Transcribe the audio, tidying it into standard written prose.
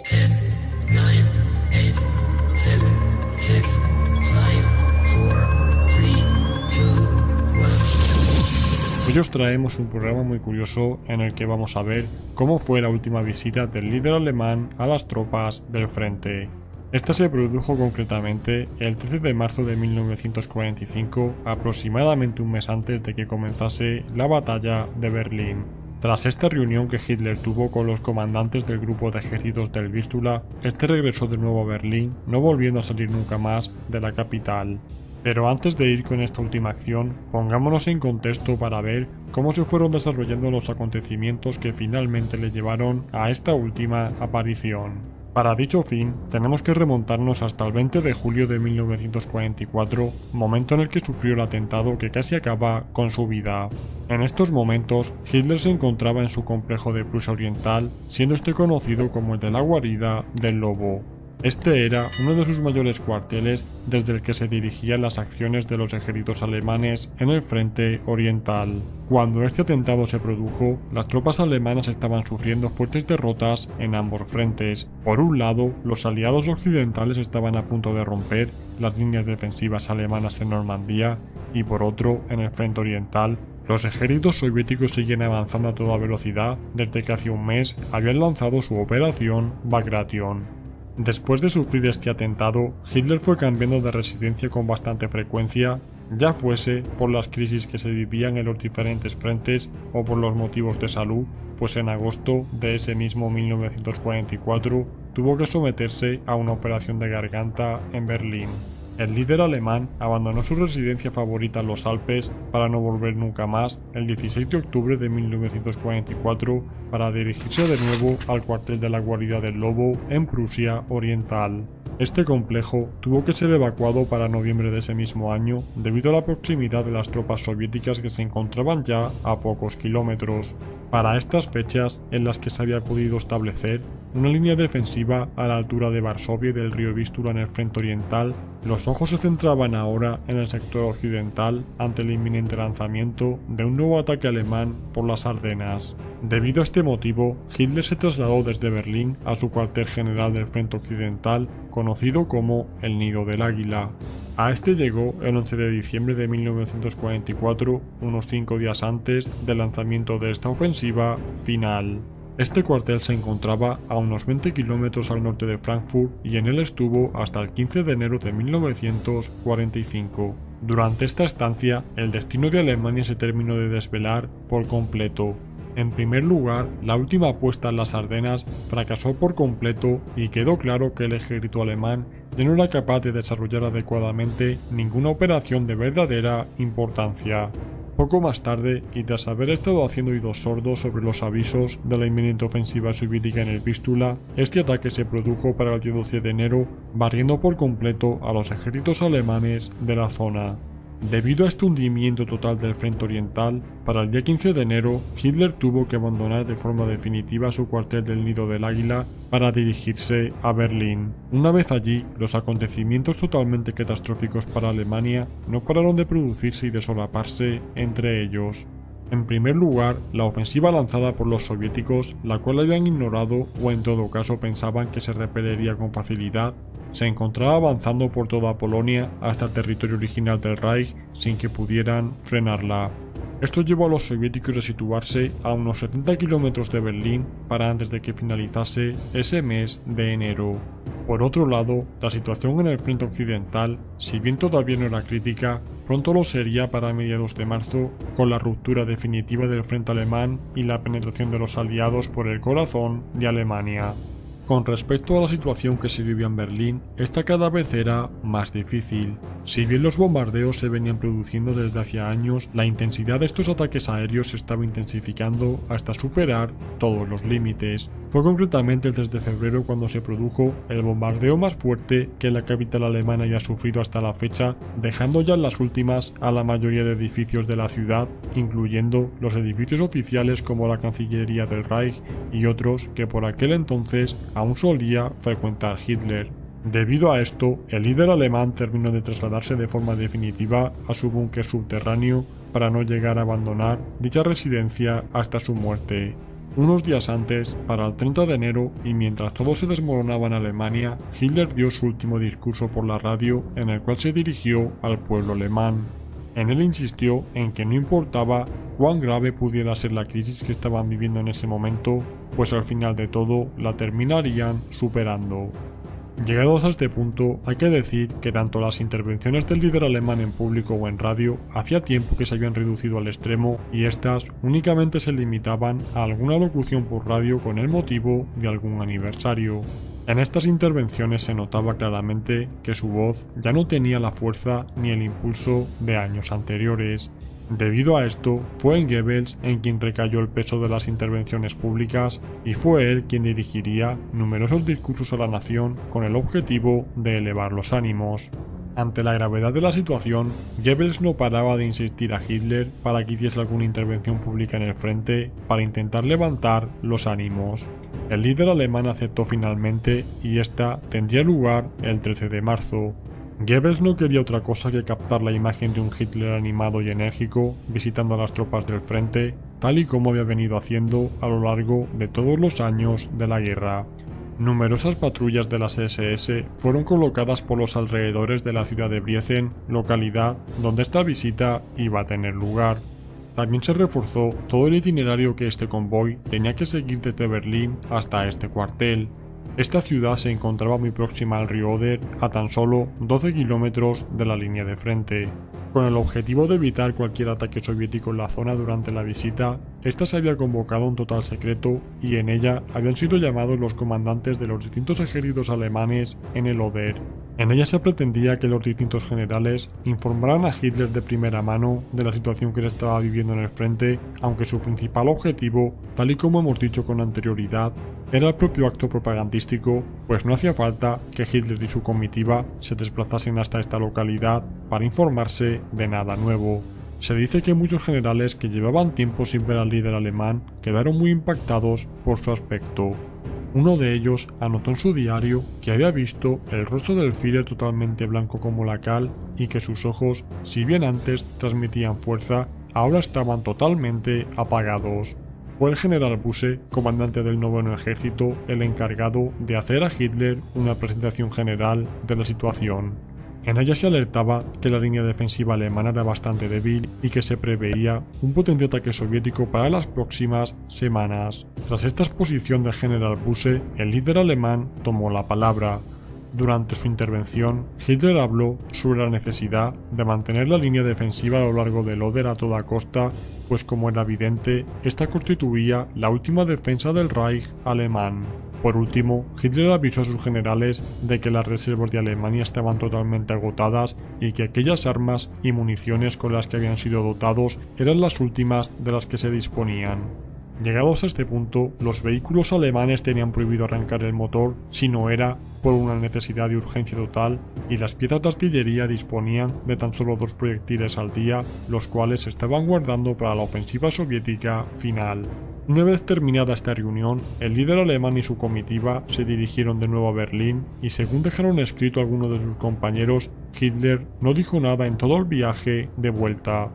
10, 9, 8, 7, 6, 5, 4, 3, 2, 1. Hoy os traemos un programa muy curioso en el que vamos a ver cómo fue la última visita del líder alemán a las tropas del frente. Esta se produjo concretamente el 13 de marzo de 1945, aproximadamente un mes antes de que comenzase la batalla de Berlín. Tras esta reunión que Hitler tuvo con los comandantes del grupo de ejércitos del Vístula, este regresó de nuevo a Berlín, no volviendo a salir nunca más de la capital. Pero antes de ir con esta última acción, pongámonos en contexto para ver cómo se fueron desarrollando los acontecimientos que finalmente le llevaron a esta última aparición. Para dicho fin, tenemos que remontarnos hasta el 20 de julio de 1944, momento en el que sufrió el atentado que casi acaba con su vida. En estos momentos, Hitler se encontraba en su complejo de Prusia Oriental, siendo este conocido como el de la guarida del lobo. Este era uno de sus mayores cuarteles desde el que se dirigían las acciones de los ejércitos alemanes en el frente oriental. Cuando este atentado se produjo, las tropas alemanas estaban sufriendo fuertes derrotas en ambos frentes. Por un lado, los aliados occidentales estaban a punto de romper las líneas defensivas alemanas en Normandía y por otro, en el frente oriental, los ejércitos soviéticos siguen avanzando a toda velocidad desde que hace un mes habían lanzado su operación Bagration. Después de sufrir este atentado, Hitler fue cambiando de residencia con bastante frecuencia, ya fuese por las crisis que se vivían en los diferentes frentes o por los motivos de salud, pues en agosto de ese mismo 1944 tuvo que someterse a una operación de garganta en Berlín. El líder alemán abandonó su residencia favorita en los Alpes para no volver nunca más el 16 de octubre de 1944 para dirigirse de nuevo al cuartel de la guarida del Lobo en Prusia Oriental. Este complejo tuvo que ser evacuado para noviembre de ese mismo año debido a la proximidad de las tropas soviéticas que se encontraban ya a pocos kilómetros. Para estas fechas en las que se había podido establecer una línea defensiva a la altura de Varsovia y del río Vístula en el frente oriental, los ojos se centraban ahora en el sector occidental ante el inminente lanzamiento de un nuevo ataque alemán por las Ardenas. Debido a este motivo, Hitler se trasladó desde Berlín a su cuartel general del frente occidental, conocido como el Nido del Águila. A este llegó el 11 de diciembre de 1944, unos 5 días antes del lanzamiento de esta ofensiva final. Este cuartel se encontraba a unos 20 kilómetros al norte de Frankfurt y en él estuvo hasta el 15 de enero de 1945. Durante esta estancia, el destino de Alemania se terminó de desvelar por completo. En primer lugar, la última puesta en las Ardenas fracasó por completo y quedó claro que el ejército alemán ya no era capaz de desarrollar adecuadamente ninguna operación de verdadera importancia. Poco más tarde, y tras haber estado haciendo oídos sordos sobre los avisos de la inminente ofensiva soviética en el Vístula, este ataque se produjo para el día 12 de enero, barriendo por completo a los ejércitos alemanes de la zona. Debido a este hundimiento total del frente oriental, para el día 15 de enero, Hitler tuvo que abandonar de forma definitiva su cuartel del Nido del Águila para dirigirse a Berlín. Una vez allí, los acontecimientos totalmente catastróficos para Alemania no pararon de producirse y de solaparse entre ellos. En primer lugar, la ofensiva lanzada por los soviéticos, la cual habían ignorado o en todo caso pensaban que se repeliría con facilidad, se encontraba avanzando por toda Polonia hasta el territorio original del Reich sin que pudieran frenarla. Esto llevó a los soviéticos a situarse a unos 70 kilómetros de Berlín para antes de que finalizase ese mes de enero. Por otro lado, la situación en el frente occidental, si bien todavía no era crítica, pronto lo sería para mediados de marzo, con la ruptura definitiva del frente alemán y la penetración de los aliados por el corazón de Alemania. Con respecto a la situación que se vivía en Berlín, esta cada vez era más difícil. Si bien los bombardeos se venían produciendo desde hacía años, la intensidad de estos ataques aéreos se estaba intensificando hasta superar todos los límites. Fue concretamente el 3 de febrero cuando se produjo el bombardeo más fuerte que la capital alemana haya sufrido hasta la fecha, dejando ya en las últimas a la mayoría de edificios de la ciudad, incluyendo los edificios oficiales como la Cancillería del Reich y otros que por aquel entonces aún solía frecuentar Hitler. Debido a esto, el líder alemán terminó de trasladarse de forma definitiva a su búnker subterráneo para no llegar a abandonar dicha residencia hasta su muerte. Unos días antes, para el 30 de enero, y mientras todo se desmoronaba en Alemania, Hitler dio su último discurso por la radio en el cual se dirigió al pueblo alemán. En él insistió en que no importaba cuán grave pudiera ser la crisis que estaban viviendo en ese momento, pues al final de todo la terminarían superando. Llegados a este punto, hay que decir que tanto las intervenciones del líder alemán en público o en radio hacía tiempo que se habían reducido al extremo y estas únicamente se limitaban a alguna locución por radio con el motivo de algún aniversario. En estas intervenciones se notaba claramente que su voz ya no tenía la fuerza ni el impulso de años anteriores. Debido a esto, fue en Goebbels en quien recayó el peso de las intervenciones públicas y fue él quien dirigiría numerosos discursos a la nación con el objetivo de elevar los ánimos. Ante la gravedad de la situación, Goebbels no paraba de insistir a Hitler para que hiciese alguna intervención pública en el frente para intentar levantar los ánimos. El líder alemán aceptó finalmente y esta tendría lugar el 13 de marzo. Goebbels no quería otra cosa que captar la imagen de un Hitler animado y enérgico visitando a las tropas del frente, tal y como había venido haciendo a lo largo de todos los años de la guerra. Numerosas patrullas de las SS fueron colocadas por los alrededores de la ciudad de Briesen, localidad donde esta visita iba a tener lugar. También se reforzó todo el itinerario que este convoy tenía que seguir desde Berlín hasta este cuartel. Esta ciudad se encontraba muy próxima al río Oder, a tan solo 12 kilómetros de la línea de frente. Con el objetivo de evitar cualquier ataque soviético en la zona durante la visita, esta se había convocado un total secreto y en ella habían sido llamados los comandantes de los distintos ejércitos alemanes en el Oder. En ella se pretendía que los distintos generales informaran a Hitler de primera mano de la situación que él estaba viviendo en el frente, aunque su principal objetivo, tal y como hemos dicho con anterioridad, era el propio acto propagandístico, pues no hacía falta que Hitler y su comitiva se desplazasen hasta esta localidad para informarse de nada nuevo. Se dice que muchos generales que llevaban tiempo sin ver al líder alemán quedaron muy impactados por su aspecto. Uno de ellos anotó en su diario que había visto el rostro del Führer totalmente blanco como la cal y que sus ojos, si bien antes transmitían fuerza, ahora estaban totalmente apagados. Fue el general Busse, comandante del 9º Ejército, el encargado de hacer a Hitler una presentación general de la situación. En ella se alertaba que la línea defensiva alemana era bastante débil y que se preveía un potente ataque soviético para las próximas semanas. Tras esta exposición del general Busse, el líder alemán tomó la palabra. Durante su intervención, Hitler habló sobre la necesidad de mantener la línea defensiva a lo largo del Oder a toda costa, pues como era evidente, esta constituía la última defensa del Reich alemán. Por último, Hitler avisó a sus generales de que las reservas de Alemania estaban totalmente agotadas y que aquellas armas y municiones con las que habían sido dotados eran las últimas de las que se disponían. Llegados a este punto, los vehículos alemanes tenían prohibido arrancar el motor si no era por una necesidad de urgencia total, y las piezas de artillería disponían de tan solo 2 proyectiles al día, los cuales se estaban guardando para la ofensiva soviética final. Una vez terminada esta reunión, el líder alemán y su comitiva se dirigieron de nuevo a Berlín y según dejaron escrito algunos de sus compañeros, Hitler no dijo nada en todo el viaje de vuelta.